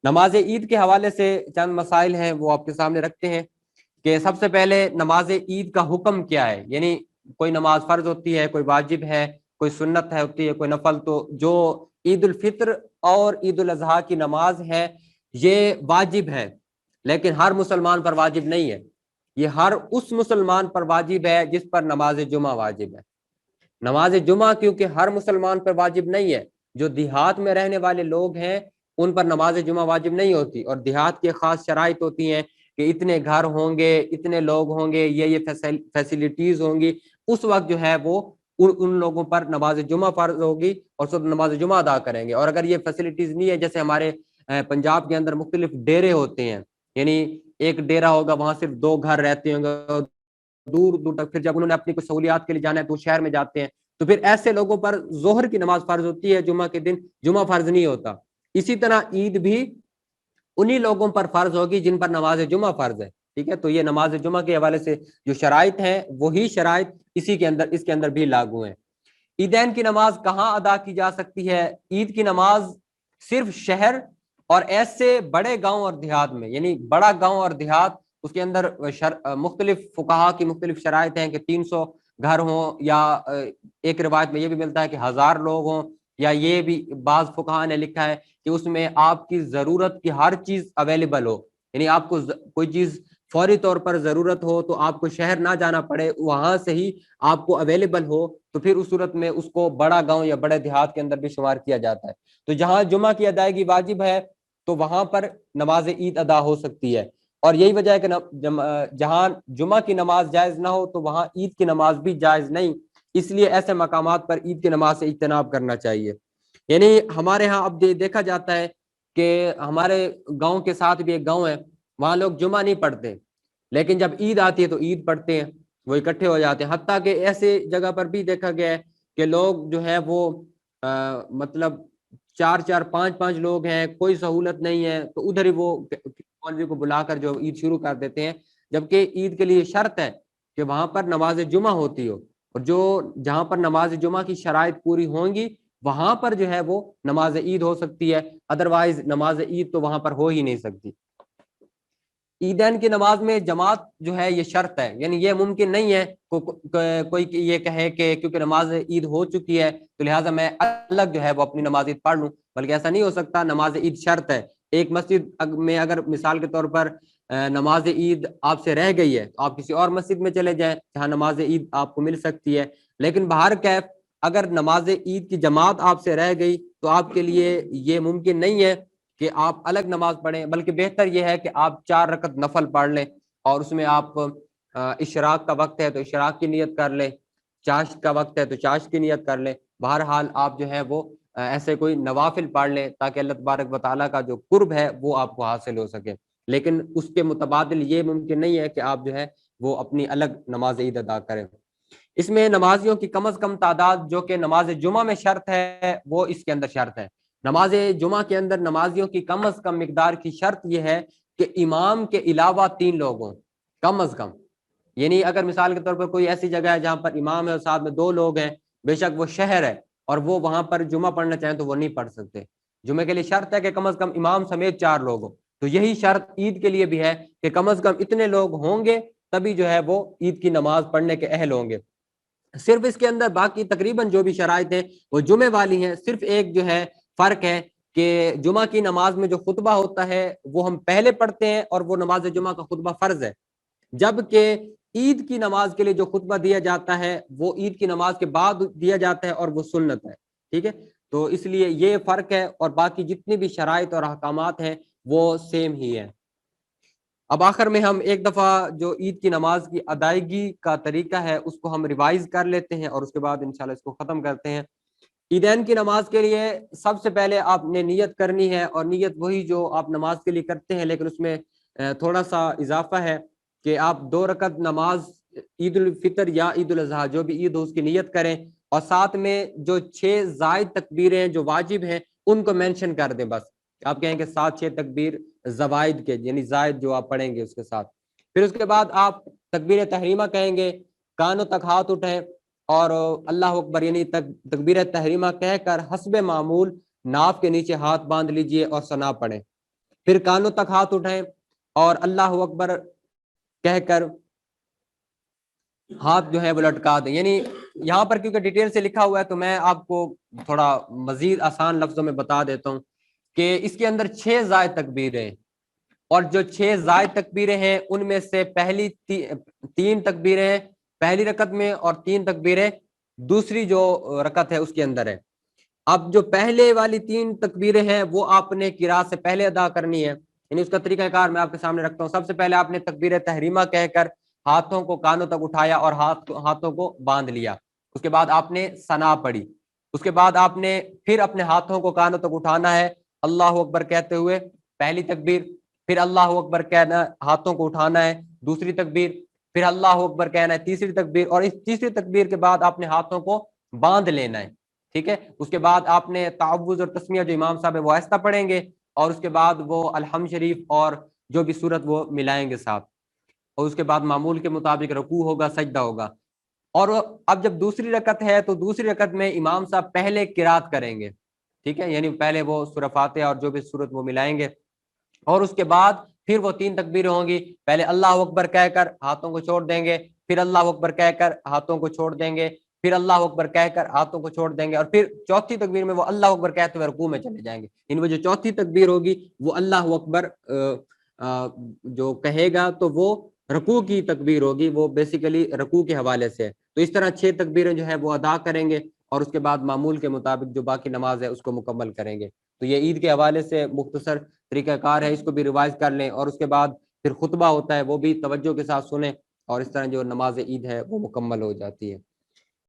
نماز عید کے حوالے سے چند مسائل ہیں وہ آپ کے سامنے رکھتے ہیں کہ سب سے پہلے نماز عید کا حکم کیا ہے، یعنی کوئی نماز فرض ہوتی ہے، کوئی واجب ہے، کوئی سنت ہے ہوتی ہے، کوئی نفل. تو جو عید الفطر اور عید الاضحیٰ کی نماز ہے یہ واجب ہے، لیکن ہر مسلمان پر واجب نہیں ہے. یہ ہر اس مسلمان پر واجب ہے جس پر نماز جمعہ واجب ہے. نماز جمعہ کیونکہ ہر مسلمان پر واجب نہیں ہے، جو دیہات میں رہنے والے لوگ ہیں ان پر نماز جمعہ واجب نہیں ہوتی، اور دیہات کی خاص شرائط ہوتی ہیں کہ اتنے گھر ہوں گے، اتنے لوگ ہوں گے، یہ فیسلٹیز ہوں گی. اس وقت جو ہے وہ ان لوگوں پر نماز جمعہ فرض ہوگی اور سب نماز جمعہ ادا کریں گے. اور اگر یہ فیسلٹیز نہیں ہے، جیسے ہمارے پنجاب کے اندر مختلف ڈیرے ہوتے ہیں، یعنی ایک ڈیرہ ہوگا وہاں صرف 2 گھر رہتے ہوں گے، دور دور تک، پھر جب انہوں نے اپنی کچھ سہولیات کے لیے جانا ہے تو شہر میں جاتے ہیں، تو پھر ایسے لوگوں پر ظہر کی نماز فرض ہوتی ہے، جمعہ کے دن جمعہ فرض نہیں ہوتا. اسی طرح عید بھی انہی لوگوں پر فرض ہوگی جن پر نماز جمعہ فرض ہے. ٹھیک ہے، تو یہ نماز جمعہ کے حوالے سے جو شرائط ہیں وہی شرائط اس کے اندر بھی لاگو ہیں. عیدین کی نماز کہاں ادا کی جا سکتی ہے؟ عید کی نماز صرف شہر اور ایسے بڑے گاؤں اور دیہات میں، یعنی بڑا گاؤں اور دیہات اس کے اندر مختلف فقہا کی مختلف شرائط ہیں کہ 300 گھر ہوں، یا ایک روایت میں یہ بھی ملتا ہے کہ 1000 لوگ ہوں، یا یہ بھی بعض فقہا نے لکھا ہے کہ اس میں آپ کی ضرورت کی ہر چیز اویلیبل ہو، یعنی آپ کو کوئی چیز فوری طور پر ضرورت ہو تو آپ کو شہر نہ جانا پڑے، وہاں سے ہی آپ کو اویلیبل ہو، تو پھر اس صورت میں اس کو بڑا گاؤں یا بڑے دیہات کے اندر بھی شمار کیا جاتا ہے. تو جہاں جمعہ کی ادائیگی واجب ہے تو وہاں پر نماز عید ادا ہو سکتی ہے. اور یہی وجہ ہے کہ جہاں جمعہ کی نماز جائز نہ ہو تو وہاں عید کی نماز بھی جائز نہیں، اس لیے ایسے مقامات پر عید کی نماز سے اجتناب کرنا چاہیے. یعنی ہمارے ہاں اب دیکھا جاتا ہے کہ ہمارے گاؤں کے ساتھ بھی ایک گاؤں ہے، وہاں لوگ جمعہ نہیں پڑھتے، لیکن جب عید آتی ہے تو عید پڑھتے ہیں، وہ اکٹھے ہو جاتے ہیں. حتیٰ کہ ایسے جگہ پر بھی دیکھا گیا ہے کہ لوگ جو ہے وہ مطلب 4 4 5 5 لوگ ہیں، کوئی سہولت نہیں ہے، تو ادھر ہی وہ مولوی کو بلا کر جو عید شروع کر دیتے ہیں، جبکہ عید کے لیے شرط ہے کہ وہاں پر نماز جمعہ ہوتی ہو، اور جہاں پر نماز جمعہ کی شرائط پوری ہوں گی وہاں پر جو ہے وہ نماز عید ہو سکتی ہے، ادروائز نماز عید تو وہاں پر ہو ہی نہیں سکتی. عیدین کی نماز میں جماعت جو ہے یہ شرط ہے، یعنی یہ ممکن نہیں ہے کوئی یہ کہے کہ کیونکہ نماز عید ہو چکی ہے تو لہٰذا میں الگ جو ہے وہ اپنی نماز عید پڑھ لوں، بلکہ ایسا نہیں ہو سکتا. نماز عید شرط ہے. ایک مسجد میں اگر مثال کے طور پر نماز عید آپ سے رہ گئی ہے تو آپ کسی اور مسجد میں چلے جائیں جہاں نماز عید آپ کو مل سکتی ہے، لیکن بہر کیف اگر نماز عید کی جماعت آپ سے رہ گئی تو آپ کے لیے یہ ممکن نہیں ہے کہ آپ الگ نماز پڑھیں، بلکہ بہتر یہ ہے کہ آپ 4 رکعت نفل پڑھ لیں، اور اس میں آپ اشراق کا وقت ہے تو اشراق کی نیت کر لیں، چاشت کا وقت ہے تو چاشت کی نیت کر لیں. بہرحال آپ جو ہے وہ ایسے کوئی نوافل پڑھ لیں تاکہ اللہ تبارک و تعالیٰ کا جو قرب ہے وہ آپ کو حاصل ہو سکے. لیکن اس کے متبادل یہ ممکن نہیں ہے کہ آپ جو ہے وہ اپنی الگ نماز عید ادا کریں. اس میں نمازیوں کی کم از کم تعداد جو کہ نماز جمعہ میں شرط ہے وہ اس کے اندر شرط ہے. نماز جمعہ کے اندر نمازیوں کی کم از کم مقدار کی شرط یہ ہے کہ امام کے علاوہ 3 لوگ ہوں کم از کم. یعنی اگر مثال کے طور پر کوئی ایسی جگہ ہے جہاں پر امام ہے اور ساتھ میں 2 لوگ ہیں، بے شک وہ شہر ہے اور وہ وہاں پر جمعہ پڑھنا چاہیں تو وہ نہیں پڑھ سکتے. جمعے کے لیے شرط ہے کہ کم از کم امام سمیت 4 لوگ ہوں. تو یہی شرط عید کے لیے بھی ہے کہ کم از کم اتنے لوگ ہوں گے تبھی جو ہے وہ عید کی نماز پڑھنے کے اہل ہوں گے. صرف اس کے اندر باقی تقریباً جو بھی شرائط ہیں وہ جمعے والی ہیں. صرف ایک جو ہے فرق ہے کہ جمعہ کی نماز میں جو خطبہ ہوتا ہے وہ ہم پہلے پڑھتے ہیں اور وہ نماز جمعہ کا خطبہ فرض ہے، جبکہ عید کی نماز کے لیے جو خطبہ دیا جاتا ہے وہ عید کی نماز کے بعد دیا جاتا ہے اور وہ سنت ہے. ٹھیک ہے، تو اس لیے یہ فرق ہے، اور باقی جتنی بھی شرائط اور احکامات ہیں وہ سیم ہی ہیں. اب آخر میں ہم ایک دفعہ جو عید کی نماز کی ادائیگی کا طریقہ ہے اس کو ہم ریوائز کر لیتے ہیں اور اس کے بعد انشاءاللہ اس کو ختم کرتے ہیں. عیدین کی نماز کے لیے سب سے پہلے آپ نے نیت کرنی ہے، اور نیت وہی جو آپ نماز کے لیے کرتے ہیں، لیکن اس میں تھوڑا سا اضافہ ہے کہ آپ 2 رکعت نماز عید الفطر یا عید الاضحیٰ جو بھی عید ہو اس کی نیت کریں، اور ساتھ میں جو 6 زائد تکبیریں جو واجب ہیں ان کو مینشن کر دیں. بس آپ کہیں کہ 7 6 تکبیر زوائد کے، یعنی زائد جو آپ پڑھیں گے اس کے ساتھ. پھر اس کے بعد آپ تکبیر تحریمہ کہیں گے، کانوں تک ہاتھ اٹھیں اور اللہ اکبر یعنی تکبیر تحریمہ کہہ کر حسب معمول ناف کے نیچے ہاتھ باندھ لیجئے اور ثنا پڑھیں. پھر کانوں تک ہاتھ اٹھائیں اور اللہ اکبر کہہ کر ہاتھ جو ہے وہ لٹکا دیں. یعنی یہاں پر کیونکہ ڈیٹیل سے لکھا ہوا ہے تو میں آپ کو تھوڑا مزید آسان لفظوں میں بتا دیتا ہوں کہ اس کے اندر 6 زائد تکبیریں، اور جو 6 زائد تکبیریں ہیں ان میں سے پہلی 3 تکبیریں ہیں پہلی رکعت میں، اور 3 تکبیریں دوسری جو رکعت ہے اس کے اندر ہے. اب جو پہلے والی 3 تکبیریں ہیں وہ آپ نے قرات سے پہلے ادا کرنی ہے. یعنی اس کا طریقہ کار میں آپ کے سامنے رکھتا ہوں. سب سے پہلے آپ نے تکبیر تحریمہ کہہ کر ہاتھوں کو کانوں تک اٹھایا اور ہاتھوں کو باندھ لیا. اس کے بعد آپ نے ثنا پڑھی. اس کے بعد آپ نے پھر اپنے ہاتھوں کو کانوں تک اٹھانا ہے اللہ اکبر کہتے ہوئے، پہلی تکبیر. پھر اللہ اکبر کہنا، ہاتھوں کو اٹھانا ہے دوسری تکبیر. پھر اللہ اکبر کہنا ہے تیسری تکبیر، اور اس تیسری تکبیر کے بعد آپ نے ہاتھوں کو باندھ لینا ہے. ٹھیک ہے. اس کے بعد آپ نے تعوذ اور تسمیہ جو امام صاحب ہے وہ آہستہ پڑھیں گے، اور اس کے بعد وہ الحمد شریف اور جو بھی صورت وہ ملائیں گے ساتھ، اور اس کے بعد معمول کے مطابق رکوع ہوگا، سجدہ ہوگا. اور اب جب دوسری رکعت ہے تو دوسری رکعت میں امام صاحب پہلے قرات کریں گے. ٹھیک ہے. یعنی پہلے وہ سورہ فاتحہ اور جو بھی صورت وہ ملائیں گے، اور اس کے بعد پھر وہ 3 تکبیریں ہوں گی. پہلے اللہ اکبر کہہ کر ہاتھوں کو چھوڑ دیں گے، پھر اللہ اکبر کہہ کر ہاتھوں کو چھوڑ دیں گے، پھر اللہ اکبر کہہ کر ہاتھوں کو چھوڑ دیں گے، اور پھر چوتھی تکبیر میں وہ اللہ اکبر کہتے ہوئے رکوع میں چلے جائیں گے. ان میں جو چوتھی تکبیر ہوگی وہ اللہ اکبر جو کہے گا تو وہ رکوع کی تکبیر ہوگی، وہ بیسیکلی رکوع کے حوالے سے. تو اس طرح 6 تکبیریں جو ہے وہ ادا کریں گے، اور اس کے بعد معمول کے مطابق جو باقی نماز ہے اس کو مکمل کریں گے. تو یہ عید کے حوالے سے مختصر طریقہ کار ہے، اس کو بھی ریوائز کر لیں. اور اس کے بعد پھر خطبہ ہوتا ہے وہ بھی توجہ کے ساتھ سنیں، اور اس طرح جو نماز عید ہے وہ مکمل ہو جاتی ہے.